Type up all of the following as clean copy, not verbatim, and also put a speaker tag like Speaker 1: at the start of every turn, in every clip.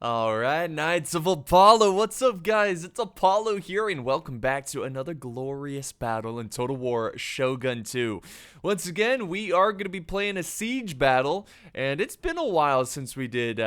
Speaker 1: Alright, Knights of Apollo, what's up guys? It's Apollo here and welcome back to another glorious battle in Total War Shogun 2. Once again, we are going to be playing a siege battle, and it's been a while since we did,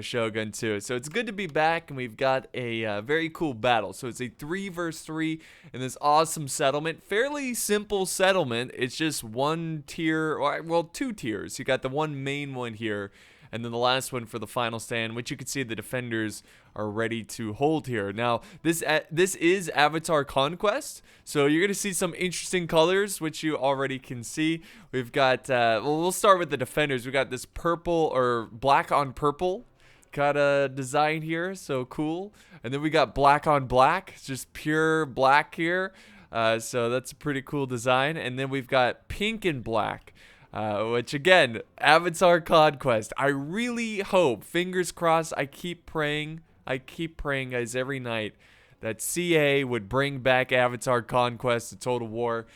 Speaker 1: Shogun 2. So it's good to be back, and we've got a very cool battle. So it's a 3 versus 3 in this awesome settlement. Fairly simple settlement. It's just one tier, well, two tiers. You got the one main one here, and then the last one for the final stand, which you can see the defenders are ready to hold here. Now, this is Avatar Conquest, so you're going to see some interesting colors, which you already can see. We've got, we'll start with the defenders. We got this purple, or black on purple kind of design here, so cool. And then we got black on black, it's just pure black here. So that's a pretty cool design. And then we've got pink and black. Which again, Avatar Conquest. I really hope, fingers crossed, I keep praying guys every night that CA would bring back Avatar Conquest to Total War.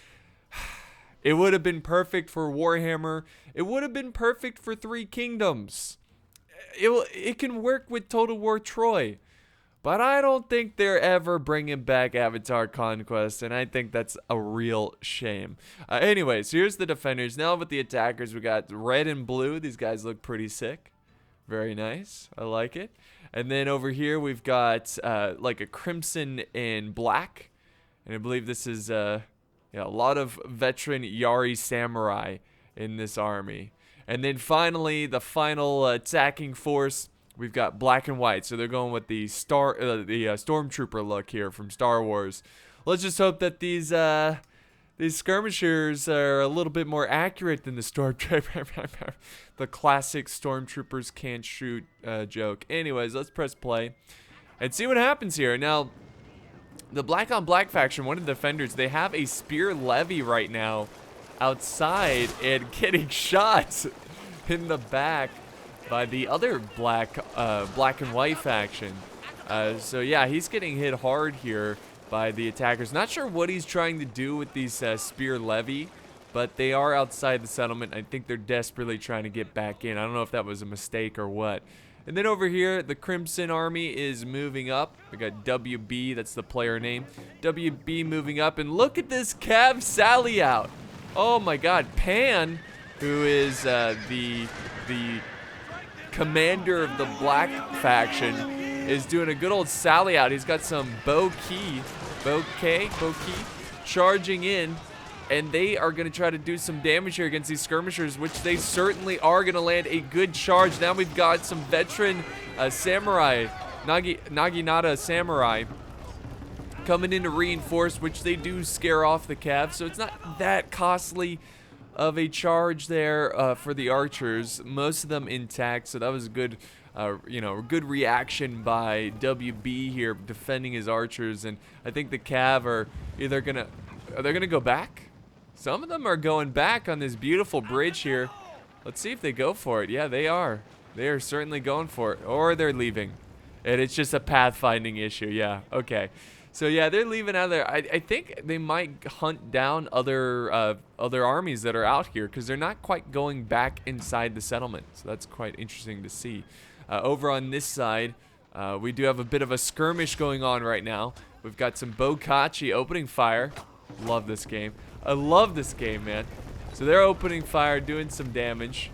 Speaker 1: It would have been perfect for Warhammer. It would have been perfect for Three Kingdoms. It can work with Total War Troy. But I don't think they're ever bringing back Avatar Conquest, and I think that's a real shame. Anyways, here's the defenders. Now with the attackers, we got red and blue. These guys look pretty sick. Very nice. I like it. And then over here, we've got like a crimson and black. And I believe this is a lot of veteran Yari samurai in this army. And then finally, the final attacking force, we've got black and white, so they're going with the stormtrooper look here from Star Wars. Let's just hope that these skirmishers are a little bit more accurate than the stormtrooper. The classic stormtroopers can't shoot joke. Anyways, let's press play and see what happens here. Now, the black on black faction, one of the defenders, they have a spear levy right now outside and getting shot in the back by the other black and white faction. So yeah, he's getting hit hard here by the attackers. Not sure what he's trying to do with these spear levy, but they are outside the settlement. I think they're desperately trying to get back in. I don't know if that was a mistake or what. And then over here, the Crimson Army is moving up. We got WB, that's the player name. WB moving up, and look at this Cav Sally out. Oh my god, Pan, who is the commander of the black faction, is doing a good old sally out. He's got some bouquet charging in, and they are going to try to do some damage here against these skirmishers, which they certainly are going to land a good charge. Now we've got some veteran samurai, Naginata samurai, coming in to reinforce, which they do scare off the Cav, so it's not that costly of a charge there for the archers. Most of them intact, so that was a good, good reaction by WB here, defending his archers. And I think the Cav are either gonna go back. Some of them are going back on this beautiful bridge here. Let's see if they go for it. Yeah, they are. They are certainly going for it, or they're leaving, and it's just a pathfinding issue. Yeah, okay. So yeah, they're leaving out of there. I think they might hunt down other armies that are out here, because they're not quite going back inside the settlement. So that's quite interesting to see. Over on this side, we do have a bit of a skirmish going on right now. We've got some Bokachi opening fire. Love this game. I love this game, man. So they're opening fire, doing some damage.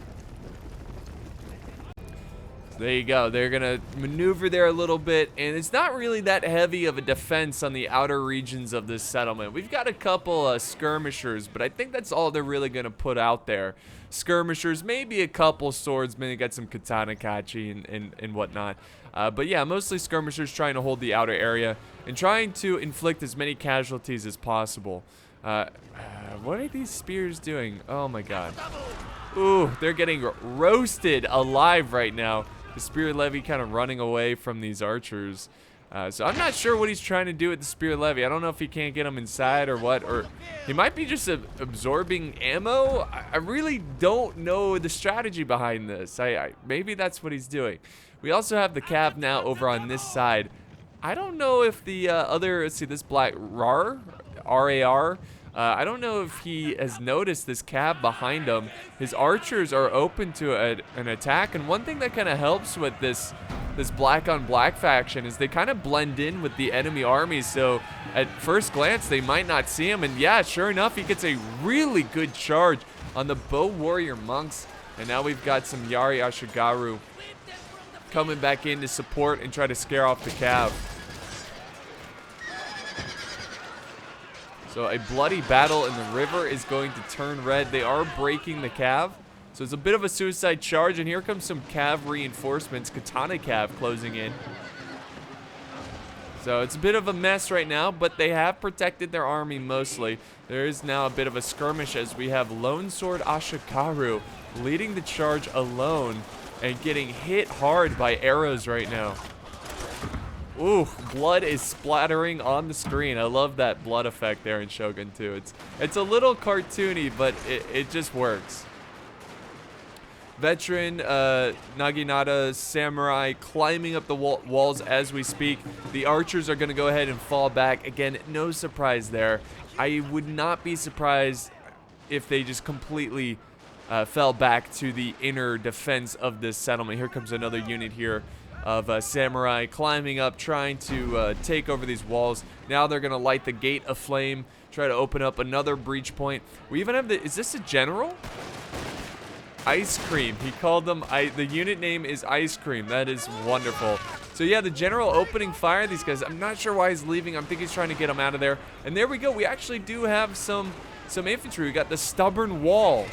Speaker 1: There you go. They're going to maneuver there a little bit, and it's not really that heavy of a defense on the outer regions of this settlement. We've got a couple skirmishers, but I think that's all they're really going to put out there. Skirmishers, maybe a couple swordsmen. They got some katana kachi and whatnot. But yeah, mostly skirmishers trying to hold the outer area and trying to inflict as many casualties as possible. What are these spears doing? Oh my god. Ooh, they're getting roasted alive right now. The spear levy kind of running away from these archers. So I'm not sure what he's trying to do with the spear levy. I don't know if he can't get them inside or what, or he might be just absorbing ammo. I really don't know the strategy behind this. Maybe that's what he's doing. We also have the Cav now over on this side. I don't know if the let's see, this black RAR, R-A-R, I don't know if he has noticed this Cav behind him. His archers are open to an attack, and one thing that kind of helps with this this black on black faction is they kind of blend in with the enemy army. So at first glance, they might not see him. And yeah, sure enough, he gets a really good charge on the bow warrior monks. And now we've got some Yari Ashigaru coming back in to support and try to scare off the cav. So a bloody battle in the river is going to turn red. They are breaking the cav. So it's a bit of a suicide charge, and here comes some cav reinforcements, katana cav closing in. So it's a bit of a mess right now, but they have protected their army mostly. There is now a bit of a skirmish as we have Lone Sword Ashikaru leading the charge alone and getting hit hard by arrows right now. Ooh, blood is splattering on the screen. I love that blood effect there in Shogun 2. It's a little cartoony, but it just works. Veteran Naginata samurai climbing up the walls as we speak. The archers are going to go ahead and fall back. Again, no surprise there. I would not be surprised if they just completely fell back to the inner defense of this settlement. Here comes another unit here of samurai climbing up, trying to take over these walls. Now they're going to light the gate aflame, try to open up another breach point. We even have is this a general? Ice Cream. He called them, the unit name is Ice Cream. That is wonderful. So yeah, the general opening fire. These guys, I'm not sure why he's leaving. I think he's trying to get them out of there. And there we go. We actually do have some infantry. We got the Stubborn Wall.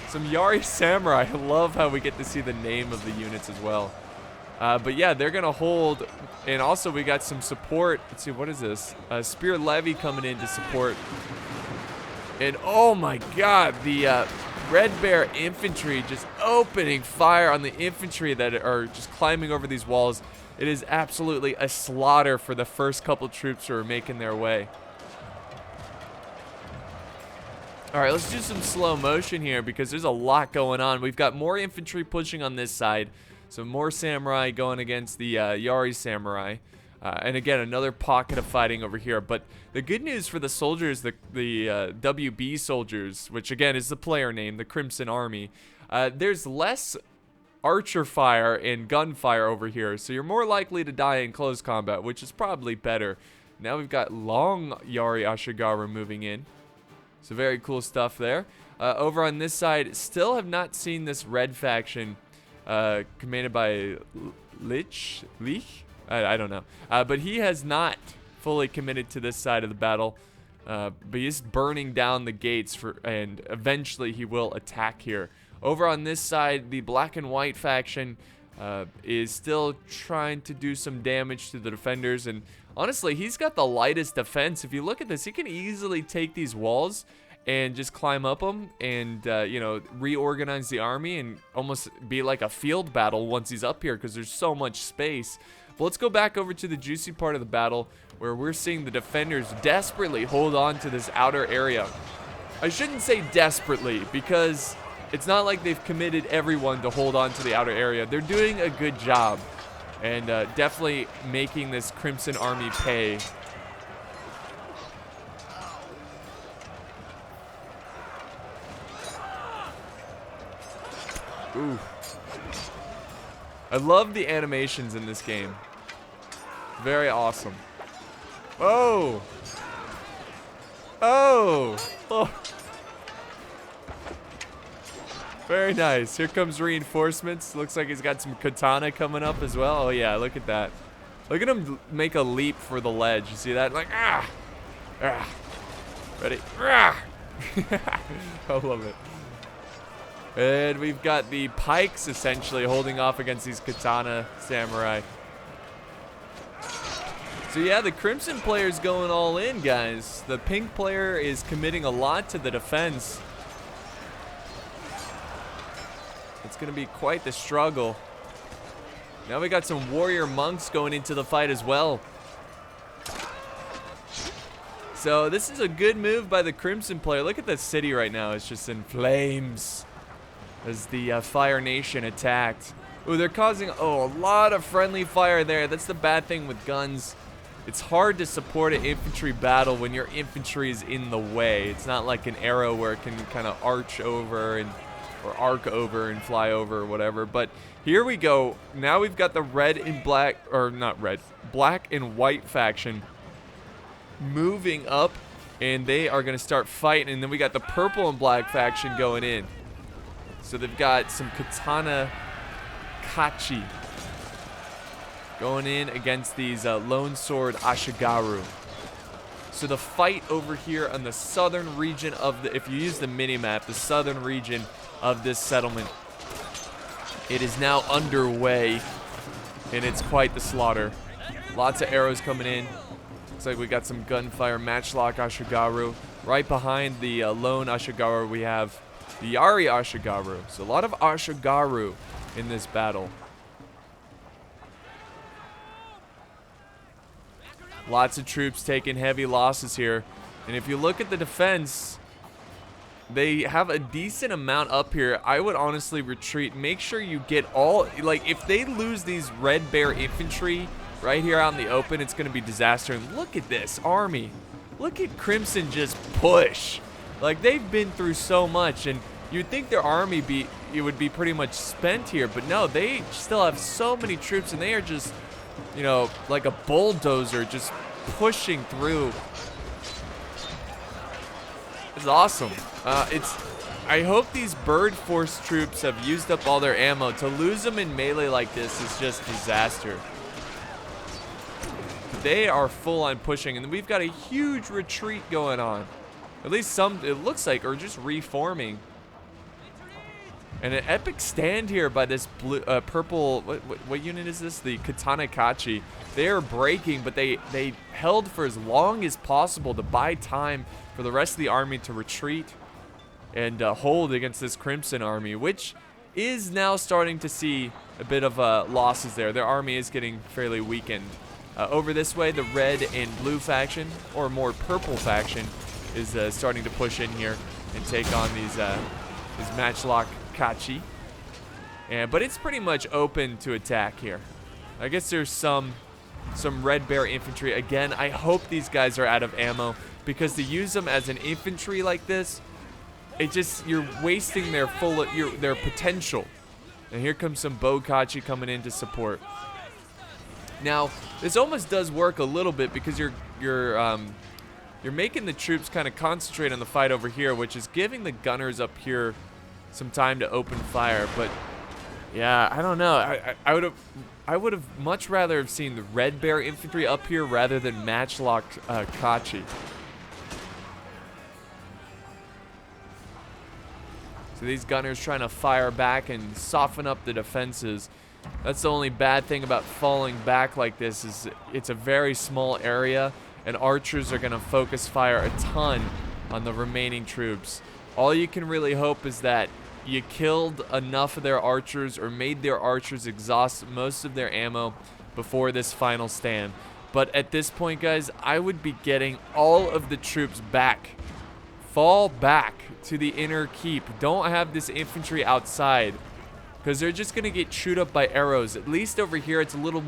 Speaker 1: Some Yari Samurai. I love how we get to see the name of the units as well. But yeah, they're going to hold. And also we got some support. Let's see, what is this? Spear Levy coming in to support. And oh my god, the Red Bear infantry just opening fire on the infantry that are just climbing over these walls. It is absolutely a slaughter for the first couple troops who are making their way. All right, let's do some slow motion here because there's a lot going on. We've got more infantry pushing on this side. So more samurai going against the Yari samurai. And again, another pocket of fighting over here. But the good news for the soldiers, the WB soldiers, which again is the player name, the Crimson Army, there's less archer fire and gunfire over here. So you're more likely to die in close combat, which is probably better. Now we've got long Yari Ashigaru moving in. So very cool stuff there. Over on this side, still have not seen this red faction commanded by Lich? I don't know. But he has not fully committed to this side of the battle. But he's burning down the gates and eventually he will attack here. Over on this side, the black and white faction is still trying to do some damage to the defenders. And honestly, he's got the lightest defense. If you look at this, he can easily take these walls and just climb up them and, you know, reorganize the army and almost be like a field battle once he's up here because there's so much space. But let's go back over to the juicy part of the battle where we're seeing the defenders desperately hold on to this outer area. I shouldn't say desperately because it's not like they've committed everyone to hold on to the outer area. They're doing a good job and definitely making this Crimson Army pay. Ooh. I love the animations in this game. Very awesome. Oh! Oh! Oh! Very nice. Here comes reinforcements. Looks like he's got some katana coming up as well. Oh yeah, look at that. Look at him make a leap for the ledge. You see that? Like, ah! Ah! Ready? Ah! I love it. And we've got the pikes essentially holding off against these katana samurai. So yeah, the Crimson player's going all in, guys. The pink player is committing a lot to the defense. It's going to be quite the struggle. Now we got some warrior monks going into the fight as well. So this is a good move by the Crimson player. Look at the city right now. It's just in flames as the Fire Nation attacked. Ooh, they're causing, a lot of friendly fire there. That's the bad thing with guns. It's hard to support an infantry battle when your infantry is in the way. It's not like an arrow where it can kind of arch over and or arc over and fly over or whatever. But here we go. Now we've got the red and black, or not red, black and white faction moving up, and they are going to start fighting. And then we got the purple and black faction going in. So they've got some katana kachi going in against these lone sword ashigaru. So the fight over here on the southern region of the, if you use the mini-map, the southern region of this settlement, it is now underway, and it's quite the slaughter. Lots of arrows coming in. Looks like we got some gunfire, matchlock ashigaru. Right behind the lone ashigaru, we have the Yari ashigaru. So a lot of ashigaru in this battle. Lots of troops taking heavy losses here. And if you look at the defense, they have a decent amount up here. I would honestly retreat. Make sure you get all, like, if they lose these red bear infantry right here out in the open, it's going to be disaster. And look at this army. Look at Crimson just push. Like, they've been through so much, and you'd think their army it would be pretty much spent here, but no, they still have so many troops, and they are just, you know, like a bulldozer just pushing through. It's awesome. I hope these bird force troops have used up all their ammo. To lose them in melee like this is just disaster. They are full on pushing, and we've got a huge retreat going on. At least some, it looks like, or just reforming. And an epic stand here by this blue, purple, what unit is this? The Katana Kachi. They are breaking, but they held for as long as possible to buy time for the rest of the army to retreat and hold against this Crimson army, which is now starting to see a bit of losses there. Their army is getting fairly weakened. Over this way, the red and blue faction, or more purple faction, is starting to push in here and take on these matchlock Kachi. But it's pretty much open to attack here. I guess there's some red bear infantry. Again, I hope these guys are out of ammo, because to use them as an infantry like this, it just, you're wasting their their potential. And here comes some bow Kachi coming in to support. Now, this almost does work a little bit, because you're making the troops kind of concentrate on the fight over here, which is giving the gunners up here some time to open fire. But yeah, I don't know. I would have much rather have seen the red bear infantry up here rather than matchlock Kachi. So these gunners trying to fire back and soften up the defenses. That's the only bad thing about falling back like this, is it's a very small area, and archers are going to focus fire a ton on the remaining troops. All you can really hope is that you killed enough of their archers, or made their archers exhaust most of their ammo before this final stand. But at this point, guys, I would be getting all of the troops back. Fall back to the inner keep. Don't have this infantry outside, because they're just going to get chewed up by arrows. At least over here, it's a little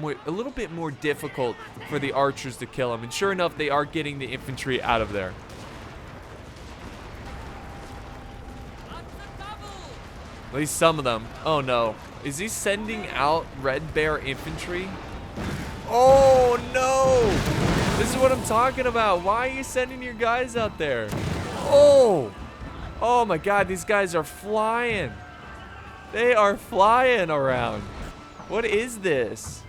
Speaker 1: bit more difficult for the archers to kill them. And sure enough, they are getting the infantry out of there. At least some of them. Oh no. Is he sending out red bear infantry? Oh no! This is what I'm talking about. Why are you sending your guys out there? Oh! Oh my god, these guys are flying. They are flying around. What is this?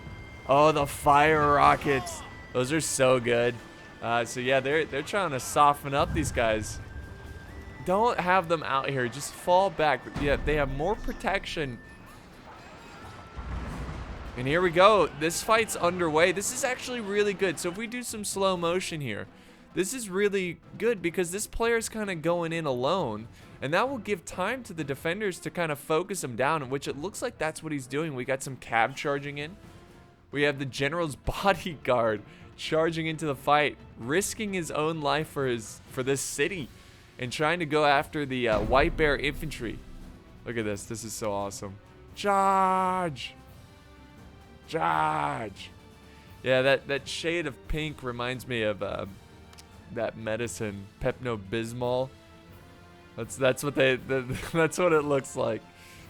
Speaker 1: Oh, the fire rockets. Those are so good. So yeah, they're trying to soften up these guys. Don't have them out here. Just fall back. Yeah, they have more protection. And here we go. This fight's underway. This is actually really good. So if we do some slow motion here, this is really good, because this player's kind of going in alone. And that will give time to the defenders to kind of focus him down, which it looks like that's what he's doing. We got some cav charging in. We have the general's bodyguard charging into the fight, risking his own life for this city, and trying to go after the white bear infantry. Look at this. This is so awesome. Charge! Charge! Yeah, that shade of pink reminds me of that medicine, Pepto-Bismol. That's what that's what it looks like.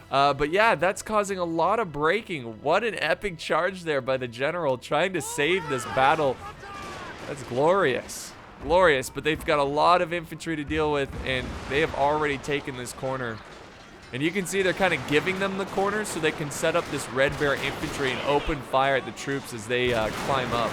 Speaker 1: But yeah, that's causing a lot of breaking. What an epic charge there by the general, trying to save this battle. That's glorious. Glorious, but they've got a lot of infantry to deal with, and they have already taken this corner. And you can see they're kind of giving them the corner so they can set up this Red Bear infantry and open fire at the troops as they climb up.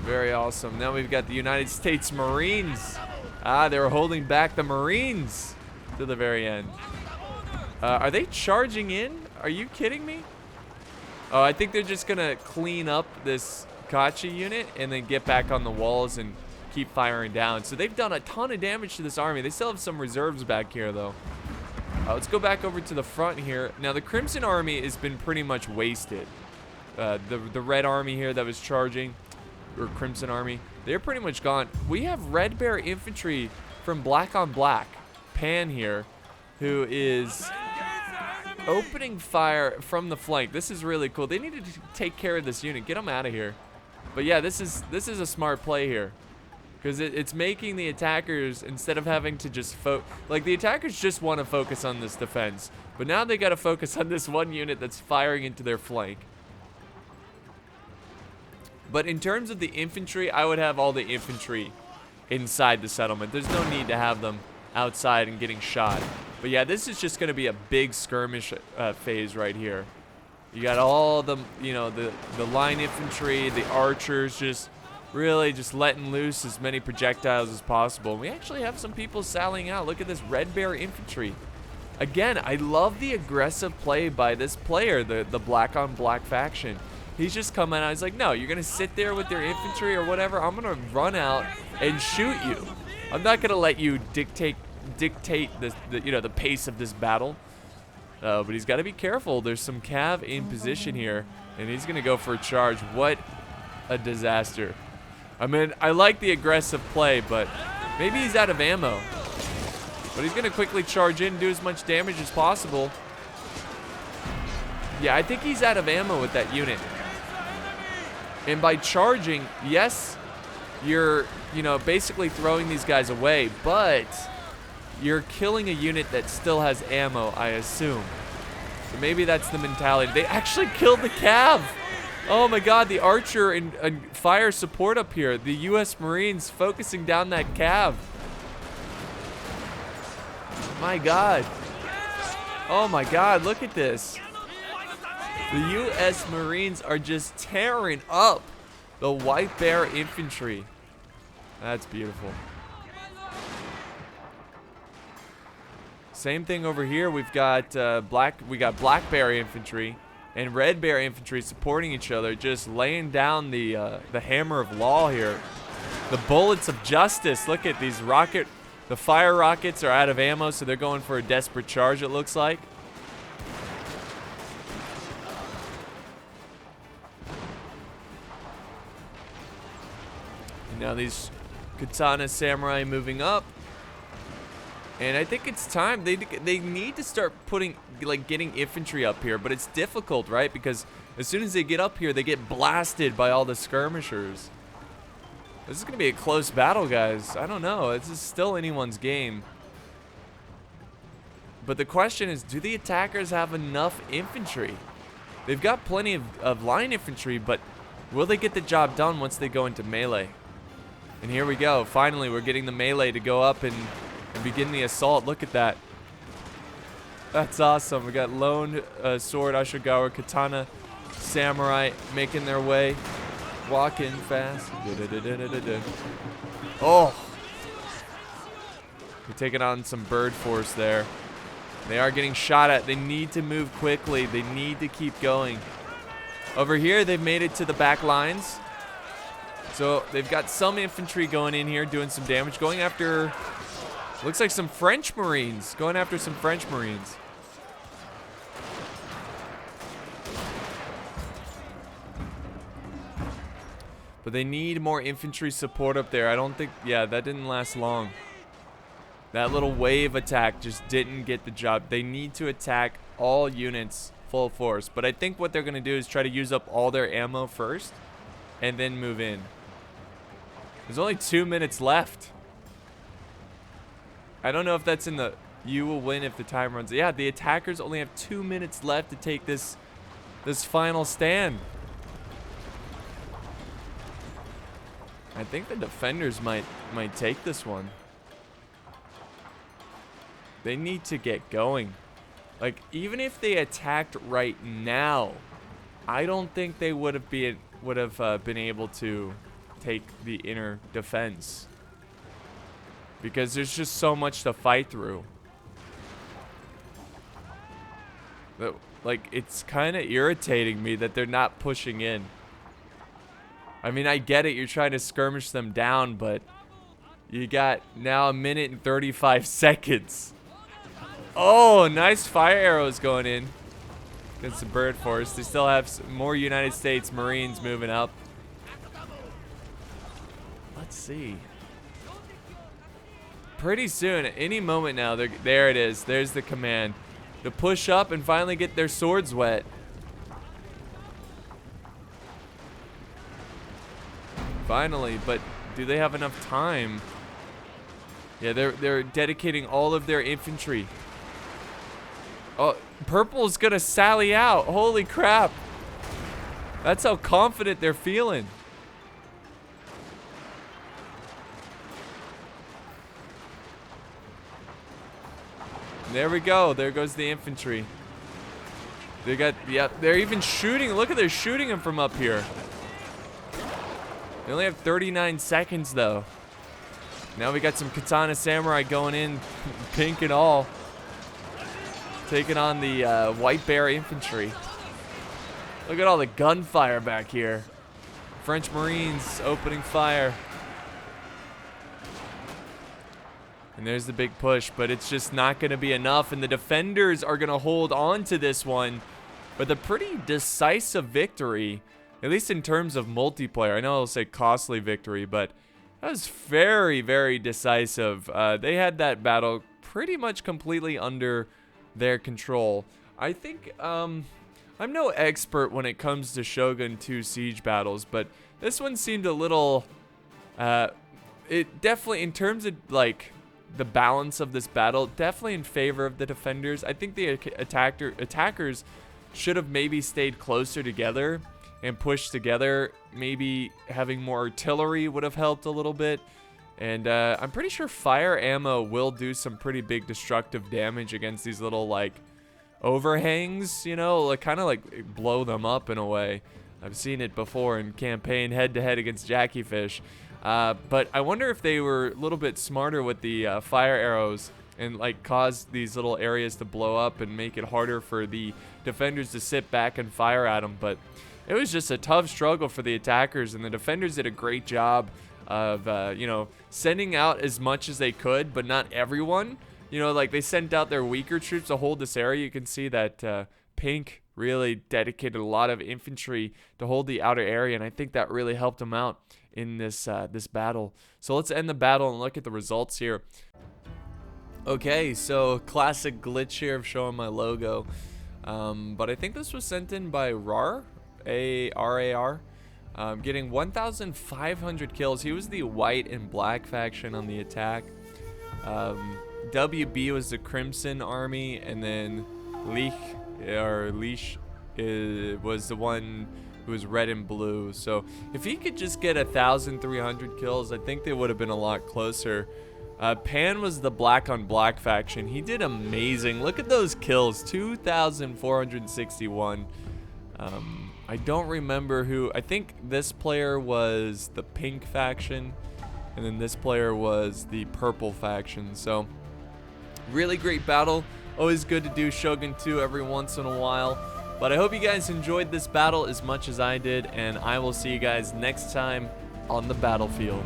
Speaker 1: Very awesome. Now we've got the United States Marines. They were holding back the Marines to the very end. Are they charging in? Are you kidding me? Oh, I think they're just going to clean up this Kachi unit and then get back on the walls and keep firing down. So they've done a ton of damage to this army. They still have some reserves back here, though. Let's go back over to the front here. Now, the Crimson Army has been pretty much wasted. The Red Army here that was charging, or Crimson Army, they're pretty much gone. We have Red Bear infantry from Black on Black, Pan here, who is opening fire from the flank. This is really cool. They needed to take care of this unit. Get them out of here. But yeah, this is a smart play here, because it's making the attackers, instead of having to just like, the attackers just want to focus on this defense, but now they got to focus on this one unit that's firing into their flank. But in terms of the infantry, I would have all the infantry inside the settlement. There's no need to have them outside and getting shot. But yeah, this is just going to be a big skirmish phase right here. You got all the, you know, the line infantry, the archers, just really just letting loose as many projectiles as possible. And we actually have some people sallying out. Look at this Red Bear infantry. Again, I love the aggressive play by this player, the Black on Black faction. He's just coming out. He's like, no, you're going to sit there with your infantry or whatever. I'm going to run out and shoot you. I'm not going to let you dictate this, you know, the pace of this battle. But he's got to be careful. There's some cav in position here, and he's going to go for a charge. What a disaster. I mean, I like the aggressive play, but maybe he's out of ammo. But he's going to quickly charge in and do as much damage as possible. Yeah, I think he's out of ammo with that unit. And by charging, yes, you're, you know, basically throwing these guys away, but you're killing a unit that still has ammo, I assume. So maybe that's the mentality. They actually killed the cav. Oh my god, the archer and fire support up here. The U.S. Marines focusing down that cav. My god. Oh my god, look at this. The U.S. Marines are just tearing up the White Bear infantry. That's beautiful. Same thing over here. We've got Black Bear infantry and Red Bear infantry supporting each other, just laying down the hammer of law here. The bullets of justice. Look at these the fire rockets are out of ammo, so they're going for a desperate charge, it looks like. Now these Katana Samurai moving up. And I think it's time. They need to start getting infantry up here. But it's difficult, right? Because as soon as they get up here, they get blasted by all the skirmishers. This is going to be a close battle, guys. I don't know. This is still anyone's game. But the question is, do the attackers have enough infantry? They've got plenty of line infantry, but will they get the job done once they go into melee? And here we go. Finally, we're getting the melee to go up and begin the assault. Look at that. That's awesome. We got Lone Sword, Ashigawa, Katana, Samurai making their way. Walking fast. Oh. We're taking on some bird force there. They are getting shot at. They need to move quickly. They need to keep going. Over here, they've made it to the back lines. So they've got some infantry going in here, doing some damage, going after, looks like some French Marines, going after some French Marines. But they need more infantry support up there. I don't think, yeah, that didn't last long. That little wave attack just didn't get the job. They need to attack all units full force. But I think what they're going to do is try to use up all their ammo first and then move in. There's only 2 minutes left. I don't know if that's in the... You will win if the time runs. Yeah, the attackers only have 2 minutes left to take this final stand. I think the defenders might take this one. They need to get going. Like, even if they attacked right now, I don't think they would have been able to take the inner defense, because there's just so much to fight through. Like, it's kind of irritating me that they're not pushing in. I mean, I get it, you're trying to skirmish them down, but you got now 1 minute and 35 seconds. Oh, nice fire arrows going in against the bird force. They still have more United States Marines moving up. Let's see. Pretty soon, any moment now, there it is. There's the command to push up and finally get their swords wet. Finally, but do they have enough time? Yeah, they're dedicating all of their infantry. Oh, purple's gonna sally out. Holy crap. That's how confident they're feeling. There we go. There goes the infantry. They got, yeah, they're even shooting. Look at, they're shooting them from up here. They only have 39 seconds though. Now we got some Katana Samurai going in, pink and all. Taking on the White Bear infantry. Look at all the gunfire back here. French Marines opening fire. And there's the big push, but it's just not going to be enough. And the defenders are going to hold on to this one with a pretty decisive victory, at least in terms of multiplayer. I know I'll say costly victory, but that was very, very decisive. They had that battle pretty much completely under their control. I think I'm no expert when it comes to Shogun 2 siege battles, but this one seemed a little it definitely, in terms of like the balance of this battle, definitely in favor of the defenders. I think the attackers should have maybe stayed closer together and pushed together. Maybe having more artillery would have helped a little bit. And I'm pretty sure fire ammo will do some pretty big destructive damage against these little, like, overhangs, you know, like kind of like blow them up in a way. I've seen it before in campaign head-to-head against Jackie Fish. But I wonder if they were a little bit smarter with the fire arrows and, like, cause these little areas to blow up and make it harder for the defenders to sit back and fire at them. But it was just a tough struggle for the attackers, and the defenders did a great job of, you know, sending out as much as they could, but not everyone. You know, like, they sent out their weaker troops to hold this area. You can see that Pink really dedicated a lot of infantry to hold the outer area, and I think that really helped them out in this this battle. So let's end the battle and look at the results here. Okay, so classic glitch here of showing my logo. But I think this was sent in by RAR, A-R-A-R. Getting 1,500 kills. He was the white and black faction on the attack. WB was the Crimson Army, and then Leech was the one who was red and blue. So if he could just get 1,300 kills, I think they would have been a lot closer. Pan was the black on black faction. He did amazing. Look at those kills, 2,461. I don't remember who. I think this player was the pink faction, and then this player was the purple faction. So really great battle. Always good to do Shogun 2 every once in a while. But I hope you guys enjoyed this battle as much as I did, and I will see you guys next time on the battlefield.